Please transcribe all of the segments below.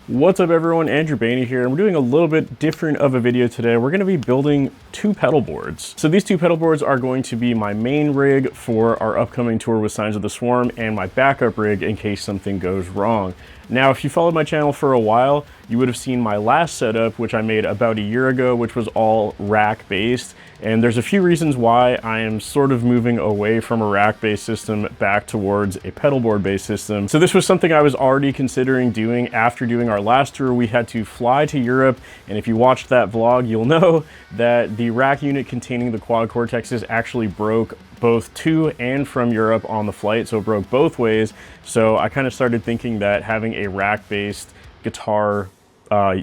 What's up everyone, Andrew Baena here, and we're doing a little bit different of a video today. We're going to be building two pedal boards. So these two pedal boards are going to be my main rig for our upcoming tour with Signs of the Swarm and my backup rig in case something goes wrong. Now, if you followed my channel for a while, you would have seen my last setup, which I made about a year ago, which was all rack based. And there's a few reasons why I am sort of moving away from a rack-based system back towards a pedal board-based system. So this was something I was already considering doing after doing our last tour. We had to fly to Europe, and if you watched that vlog, you'll know that the rack unit containing the quad cortexes actually broke both to and from Europe on the flight, so it broke both ways. So I kind of started thinking that having a rack-based guitar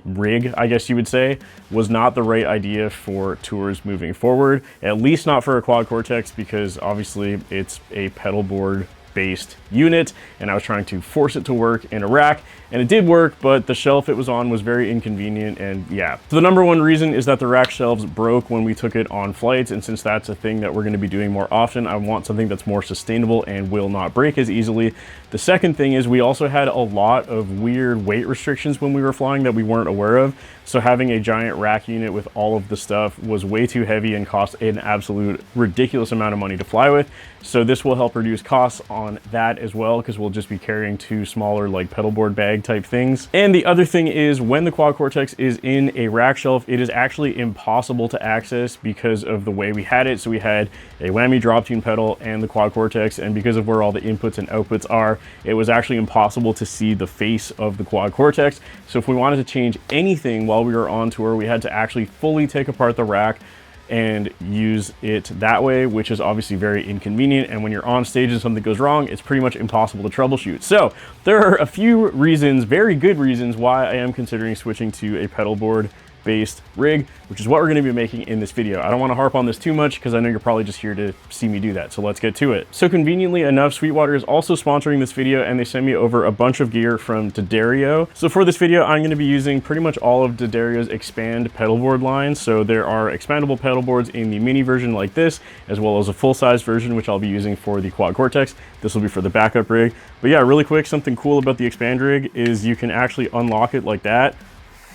rig, I guess you would say, was not the right idea for tours moving forward, at least not for a quad cortex, because obviously it's a pedal board based unit and I was trying to force it to work in a rack, and it did work, but the shelf it was on was very inconvenient. And yeah, so the number one reason is that the rack shelves broke when we took it on flights, and since that's a thing that we're going to be doing more often, I want something that's more sustainable and will not break as easily. The second thing is we also had a lot of weird weight restrictions when we were flying that we weren't aware of, so having a giant rack unit with all of the stuff was way too heavy and cost an absolute ridiculous amount of money to fly with. So this will help reduce costs on that as well, because we'll just be carrying two smaller like pedal board bag type things. And the other thing is, when the quad cortex is in a rack shelf, it is actually impossible to access because of the way we had it. So we had a whammy drop tune pedal and the quad cortex, and because of where all the inputs and outputs are, it was actually impossible to see the face of the quad cortex. So if we wanted to change anything while we were on tour, we had to actually fully take apart the rack and use it that way, which is obviously very inconvenient. And when you're on stage and something goes wrong, it's pretty much impossible to troubleshoot. So there are a few reasons, very good reasons, why I am considering switching to a pedal board based rig, which is what we're going to be making in this video. I don't want to harp on this too much because I know you're probably just here to see me do that, so let's get to it. So conveniently enough, Sweetwater is also sponsoring this video, and they sent me over a bunch of gear from D'Addario. So for this video, I'm going to be using pretty much all of D'Addario's expand pedal board line. So there are expandable pedal boards in the mini version like this, as well as a full-size version, which I'll be using for the quad cortex. This will be for the backup rig. But yeah, really quick, something cool about the expand rig is you can actually unlock it like that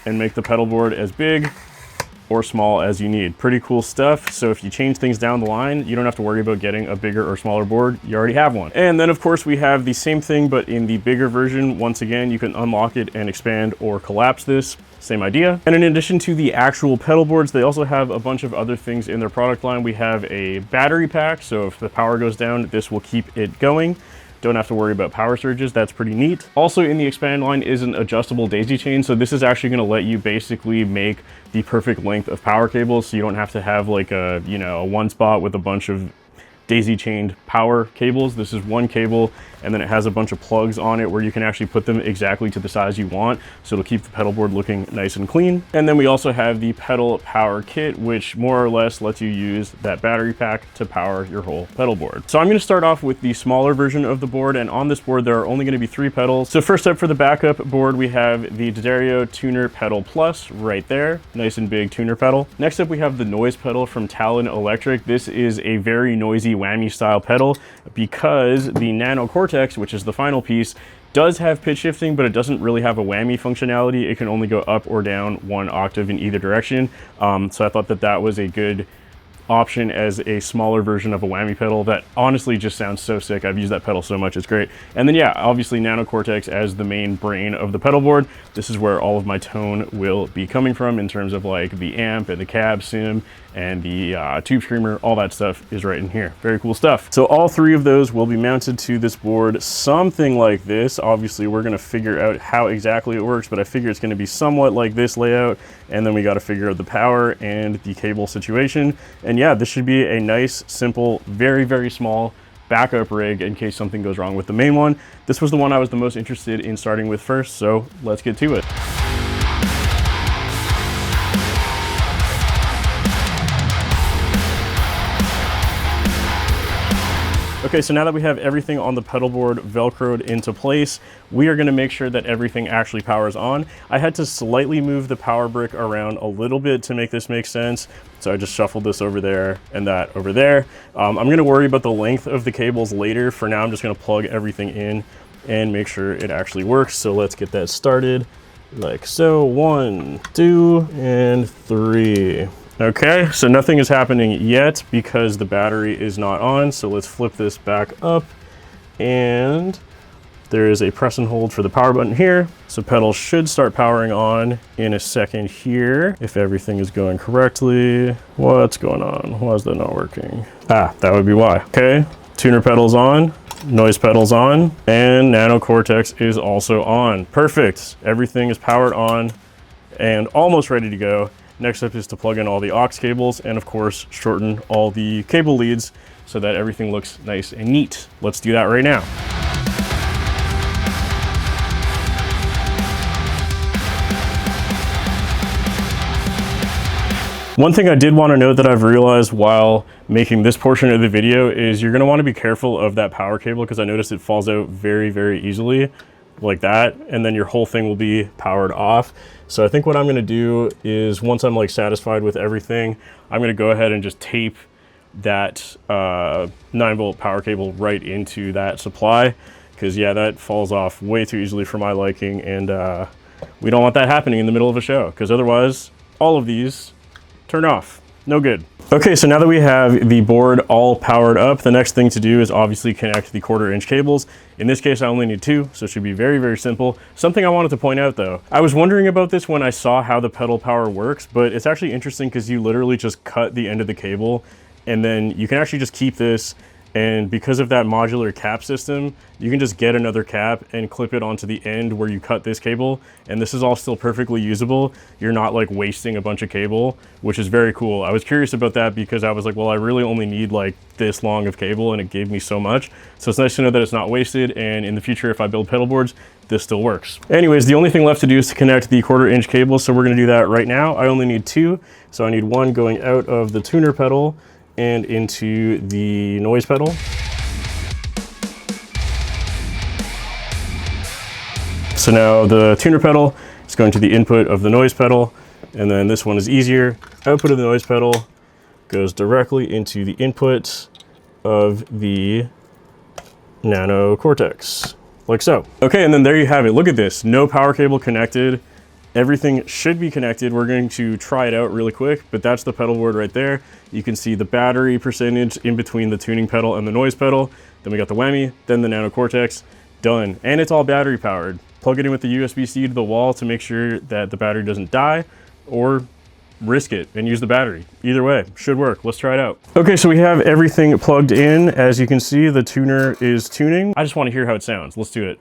and make the pedal board as big or small as you need. Pretty cool stuff. So if you change things down the line, you don't have to worry about getting a bigger or smaller board. You already have one. And then of course we have the same thing, but in the bigger version. Once again, you can unlock it and expand or collapse this. Same idea. And in addition to the actual pedal boards, they also have a bunch of other things in their product line. We have a battery pack, so if the power goes down, this will keep it going. Don't have to worry about power surges. That's pretty neat. Also in the expand line is an adjustable daisy chain. So this is actually going to let you basically make the perfect length of power cables. So you don't have to have like a, you know, a one spot with a bunch of daisy chained power cables. This is one cable, and then it has a bunch of plugs on it where you can actually put them exactly to the size you want, so it'll keep the pedal board looking nice and clean. And then we also have the pedal power kit, which more or less lets you use that battery pack to power your whole pedal board. So I'm going to start off with the smaller version of the board, and on this board there are only going to be 3 pedals. So first up for the backup board, we have the D'Addario Tuner Pedal Plus right there, nice and big tuner pedal. Next up we have the noise pedal from Talon Electric. This is a very noisy whammy style pedal because the Nano Cortex, which is the final piece, does have pitch shifting, but it doesn't really have a whammy functionality. It can only go up or down 1 octave in either direction. So I thought that that was a good option as a smaller version of a whammy pedal that honestly just sounds so sick. I've used that pedal so much, it's great. And then yeah, obviously Nano Cortex as the main brain of the pedal board. This is where all of my tone will be coming from in terms of like the amp and the cab sim and the tube screamer. All that stuff is right in here. Very cool stuff. So all 3 of those will be mounted to this board something like this. Obviously we're going to figure out how exactly it works, but I figure it's going to be somewhat like this layout, and then we got to figure out the power and the cable situation. And yeah, this should be a nice, simple, very, very small backup rig in case something goes wrong with the main one. This was the one I was the most interested in starting with first, so let's get to it. Okay, so now that we have everything on the pedal board velcroed into place, we are going to make sure that everything actually powers on. I had to slightly move the power brick around a little bit to make this make sense. So I just shuffled this over there and that over there. I'm going to worry about the length of the cables later. For now, I'm just going to plug everything in and make sure it actually works. So let's get that started. like so. 1, 2, and 3. Okay, so nothing is happening yet because the battery is not on. So let's flip this back up, and there is a press and hold for the power button here. So pedals should start powering on in a second here, if everything is going correctly. What's going on? Why is that not working? Ah, that would be why. Okay, tuner pedals on, noise pedals on, and Nano Cortex is also on. Perfect, everything is powered on and almost ready to go. Next up is to plug in all the aux cables and of course shorten all the cable leads so that everything looks nice and neat. Let's do that right now. One thing I did want to note that I've realized while making this portion of the video is you're going to want to be careful of that power cable, because I noticed it falls out very, very easily like that, and then your whole thing will be powered off. So I think what I'm going to do is, once I'm like satisfied with everything, I'm going to go ahead and just tape that 9-volt power cable right into that supply, because yeah, that falls off way too easily for my liking, and we don't want that happening in the middle of a show, because otherwise all of these turn off. No good. Okay, so now that we have the board all powered up, the next thing to do is obviously connect the 1/4-inch cables. In this case, I only need 2, so it should be very, very simple. Something I wanted to point out though, I was wondering about this when I saw how the pedal power works, but it's actually interesting because you literally just cut the end of the cable, and then you can actually just keep this, and because of that modular cap system, you can just get another cap and clip it onto the end where you cut this cable, and this is all still perfectly usable. You're not like wasting a bunch of cable, which is very cool. I was curious about that because I was like, well, I really only need like this long of cable, and it gave me so much. So it's nice to know that it's not wasted, and in the future, if I build pedal boards, this still works. Anyways, the only thing left to do is to connect the 1/4-inch cable, so we're gonna do that right now. I only need 2, so I need one going out of the tuner pedal and into the noise pedal. So now the tuner pedal is going to the input of the noise pedal, and then this one is easier. Output of the noise pedal goes directly into the input of the Nano Cortex, like so. Okay, and then there you have it. Look at this, no power cable connected. Everything should be connected. We're going to try it out really quick, but that's the pedal board right there. You can see the battery percentage in between the tuning pedal and the noise pedal. Then we got the whammy, then the Nano Cortex, done. And it's all battery powered. Plug it in with the USB-C to the wall to make sure that the battery doesn't die, or risk it and use the battery. Either way, should work. Let's try it out. Okay, so we have everything plugged in. As you can see, the tuner is tuning. I just want to hear how it sounds. Let's do it.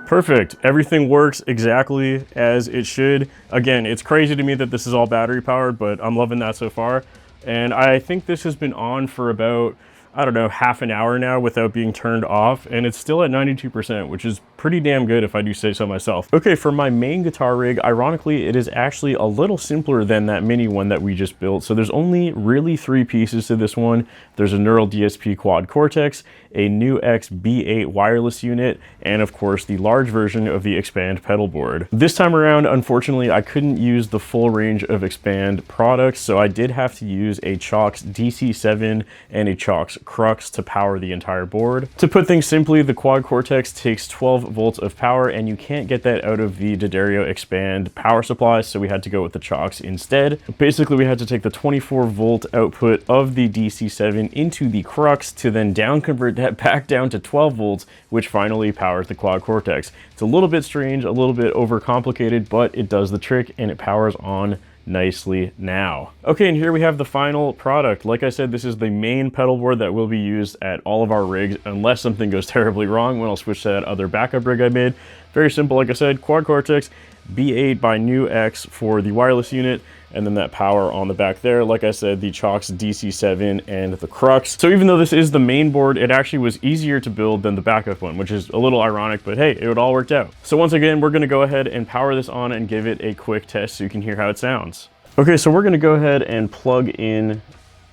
Perfect. Everything works exactly as it should. Again, it's crazy to me that this is all battery powered, but I'm loving that so far. And I think this has been on for about, I don't know, half an hour now without being turned off, and it's still at 92%, which is pretty damn good if I do say so myself. Okay, for my main guitar rig, ironically, it is actually a little simpler than that mini one that we just built. So there's only really 3 pieces to this one. There's a Neural DSP Quad Cortex, a Mengsk B8 wireless unit, and of course the large version of the Expand pedal board. This time around, unfortunately, I couldn't use the full range of Expand products, so I did have to use a Chox DC7 and a Chox Crux to power the entire board. To put things simply, the Quad Cortex takes 12 volts of power, and you can't get that out of the D'Addario Expand power supply, so we had to go with the Chox instead. Basically, we had to take the 24 volt output of the DC7 into the Crux to then down convert that back down to 12 volts, which finally powers the Quad Cortex. It's a little bit strange, a little bit overcomplicated, but it does the trick and it powers on nicely now. Okay, and here we have the final product. Like I said, this is the main pedal board that will be used at all of our rigs, unless something goes terribly wrong when I'll switch to that other backup rig I made. Very simple, like I said, Quad Cortex, B8 by Mengsk for the wireless unit, and then that power on the back there, like I said, the Chox DC7 and the Crux. So even though this is the main board, it actually was easier to build than the backup one, which is a little ironic, but hey, it all worked out. So once again, we're gonna go ahead and power this on and give it a quick test so you can hear how it sounds. Okay, so we're gonna go ahead and plug in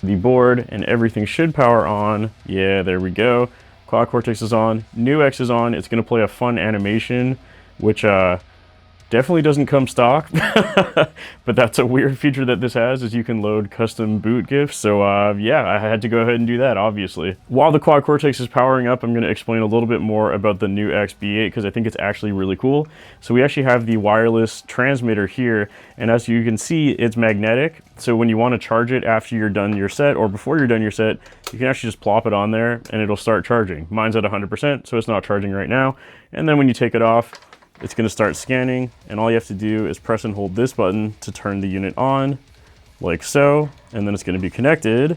the board and everything should power on. Yeah, there we go. Quad Cortex is on, New X is on. It's gonna play a fun animation, which definitely doesn't come stock, but that's a weird feature that this has, is you can load custom boot GIFs. So yeah, I had to go ahead and do that, obviously. While the Quad Cortex is powering up, I'm gonna explain a little bit more about the New X B8 because I think it's actually really cool. So we actually have the wireless transmitter here, and as you can see, it's magnetic. So when you wanna charge it after you're done your set or before you're done your set, you can actually just plop it on there and it'll start charging. Mine's at 100%, so it's not charging right now. And then when you take it off, it's going to start scanning, and all you have to do is press and hold this button to turn the unit on, like so, and then it's going to be connected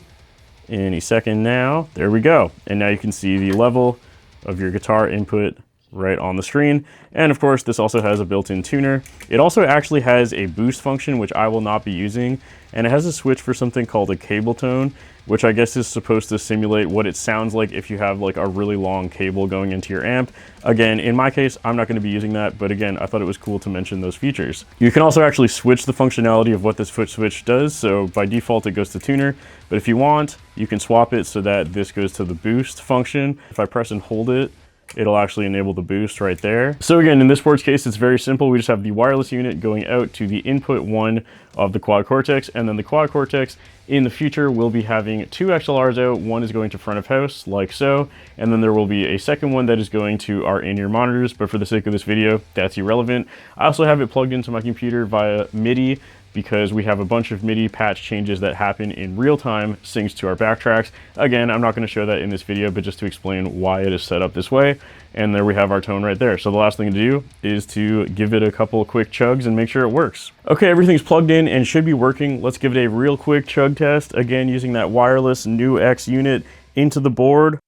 any second now. There we go. And now you can see the level of your guitar input right on the screen. And of course, this also has a built-in tuner. It also actually has a boost function, which I will not be using, and it has a switch for something called a cable tone, which I guess is supposed to simulate what it sounds like if you have like a really long cable going into your amp. Again, in my case, I'm not going to be using that, but again, I thought it was cool to mention those features. You can also actually switch the functionality of what this foot switch does. So by default, it goes to tuner, but if you want, you can swap it so that this goes to the boost function. If I press and hold it, it'll actually enable the boost right there. So again, in this board's case, it's very simple. We just have the wireless unit going out to the input 1 of the Quad Cortex, and then the Quad Cortex in the future will be having 2 XLRs out. One is going to front of house, like so, and then there will be a second one that is going to our in-ear monitors, but for the sake of this video, that's irrelevant. I also have it plugged into my computer via MIDI, because we have a bunch of MIDI patch changes that happen in real time, syncs to our backtracks. Again, I'm not going to show that in this video, but just to explain why it is set up this way. And there we have our tone right there. So the last thing to do is to give it a couple quick chugs and make sure it works. Okay, everything's plugged in and should be working. Let's give it a real quick chug test. Again, using that wireless New X unit into the board.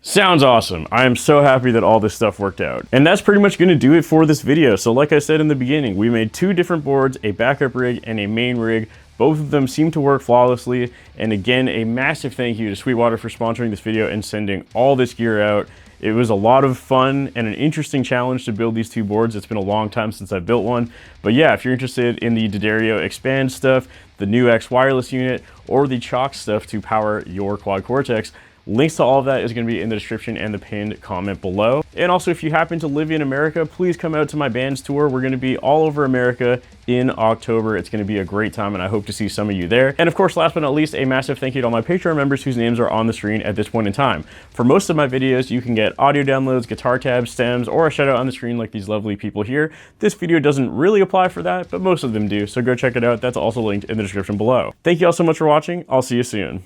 Sounds awesome. I am so happy that all this stuff worked out. And that's pretty much gonna do it for this video. So like I said in the beginning, we made 2 different boards, a backup rig and a main rig. Both of them seem to work flawlessly. And again, a massive thank you to Sweetwater for sponsoring this video and sending all this gear out. It was a lot of fun and an interesting challenge to build these 2 boards. It's been a long time since I've built one. But yeah, if you're interested in the D'Addario Expand stuff, the New X wireless unit, or the Chalk stuff to power your Quad Cortex, links to all of that is going to be in the description and the pinned comment below. And also, if you happen to live in America, please come out to my band's tour. We're going to be all over America in October. It's going to be a great time, and I hope to see some of you there. And of course, last but not least, a massive thank you to all my Patreon members whose names are on the screen at this point in time. For most of my videos, you can get audio downloads, guitar tabs, stems, or a shout out on the screen like these lovely people here. This video doesn't really apply for that, but most of them do, so go check it out. That's also linked in the description below. Thank you all so much for watching. I'll see you soon.